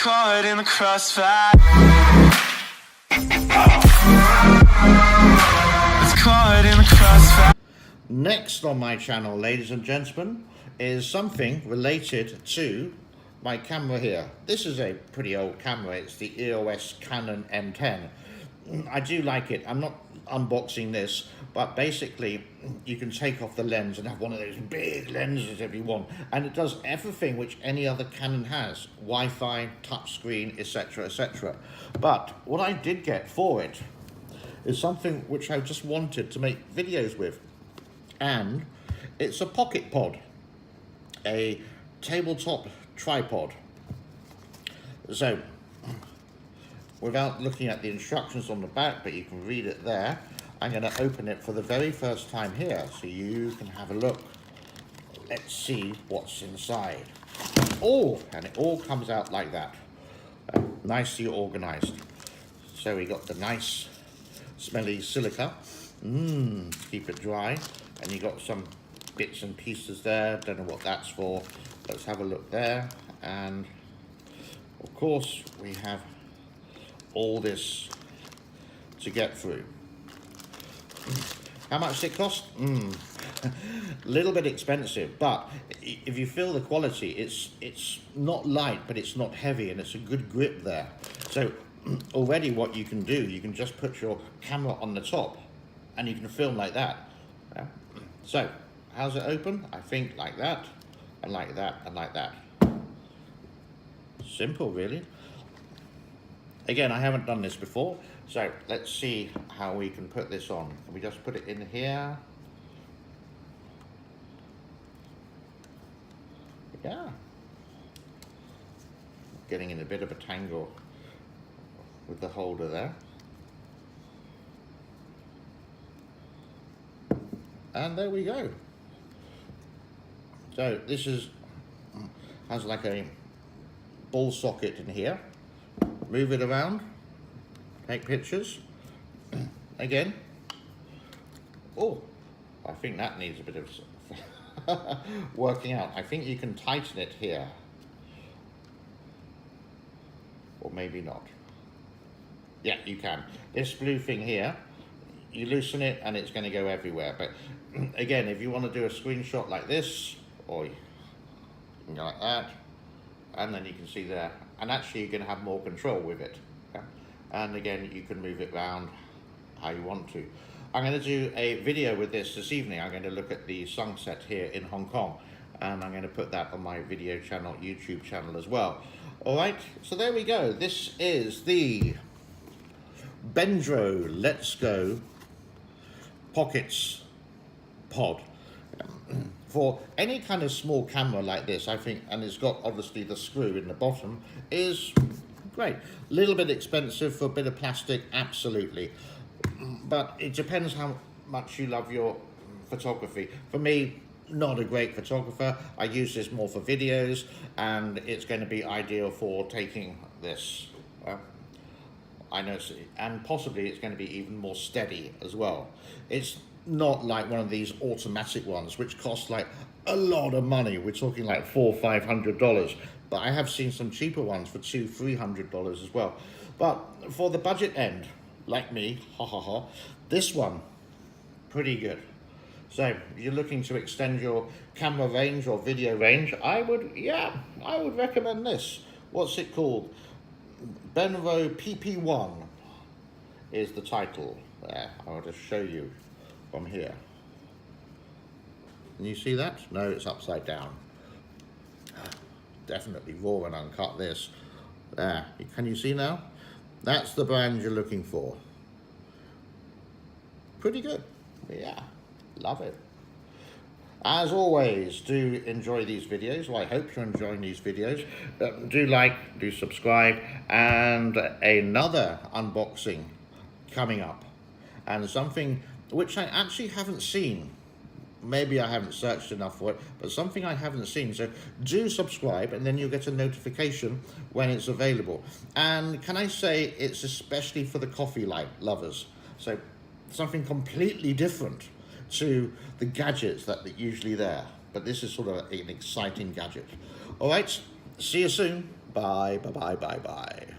caught in the crossfire. It's caught in the crossfire. Next on my channel, ladies and gentlemen, is something related to my camera here. This is a pretty old camera. It's the EOS Canon M10. I do like it. I'm not unboxing this, but basically you can take off the lens and have one of those big lenses if you want, and it does everything which any other Canon has: Wi-Fi, touchscreen, etc, etc. But what I did get for it is something which I just wanted to make videos with, and it's a pocket pod, a tabletop tripod. So without looking at the instructions on the back, but you can read it there, I'm going to open it for the very first time here so you can have a look. Let's see what's inside. Oh, and it all comes out like that, nicely organized. So we got the nice smelly silica to keep it dry, and you got some bits and pieces there. Don't know what that's for. Let's have a look there. And of course we have all this to get through. How much did it cost? A little bit expensive, but if you feel the quality, it's not light, but it's not heavy, and it's a good grip there. So already what you can do, you can just put your camera on the top and you can film like that. Yeah. So how's it open? I think like that, and like that, and like that. Simple, really. Again, I haven't done this before, so let's see how we can put this on. Can we just put it in here? Yeah. Getting in a bit of a tangle with the holder there. And there we go. So this has like a ball socket in here. Move it around, take pictures. Again. Oh, I think that needs a bit of working out. I think you can tighten it here, or maybe not. Yeah, you can. This blue thing here, you loosen it and it's going to go everywhere. But again, if you want to do a screenshot like this, or you can go like that, and then you can see there, and actually you're going to have more control with it. Yeah? And again, you can move it around how you want to. I'm going to do a video with this evening. I'm going to look at the sunset here in Hong Kong, and I'm going to put that on my video channel, YouTube channel as well. All right, so there we go. This is the Bendro Let's Go Pockets Pod. For any kind of small camera like this, I think, and it's got obviously the screw in the bottom, is great. A little bit expensive for a bit of plastic, absolutely. But it depends how much you love your photography. For me, not a great photographer. I use this more for videos, and it's going to be ideal for taking this. I know, and possibly it's going to be even more steady as well. It's not like one of these automatic ones which cost like a lot of money. We're talking like $400 or $500, but I have seen some cheaper ones for $200-300 as well. But for the budget end, like me, this one, pretty good. So if you're looking to extend your camera range or video range, I would recommend this. What's it called? Benro PP1 is the title. There, I'll just show you from here. Can you see that? No, it's upside down. Definitely raw and uncut, this. There, can you see now? That's the brand you're looking for. Pretty good. Yeah, love it. As always, do enjoy these videos. Well, I hope you're enjoying these videos. Do like, do subscribe, and another unboxing coming up. And something which I actually haven't seen. Maybe I haven't searched enough for it, but something I haven't seen. So do subscribe, and then you'll get a notification when it's available. And can I say, it's especially for the coffee lovers. So something completely different to the gadgets that are usually there. But this is sort of an exciting gadget. All right, see you soon. Bye, bye, bye, bye, bye.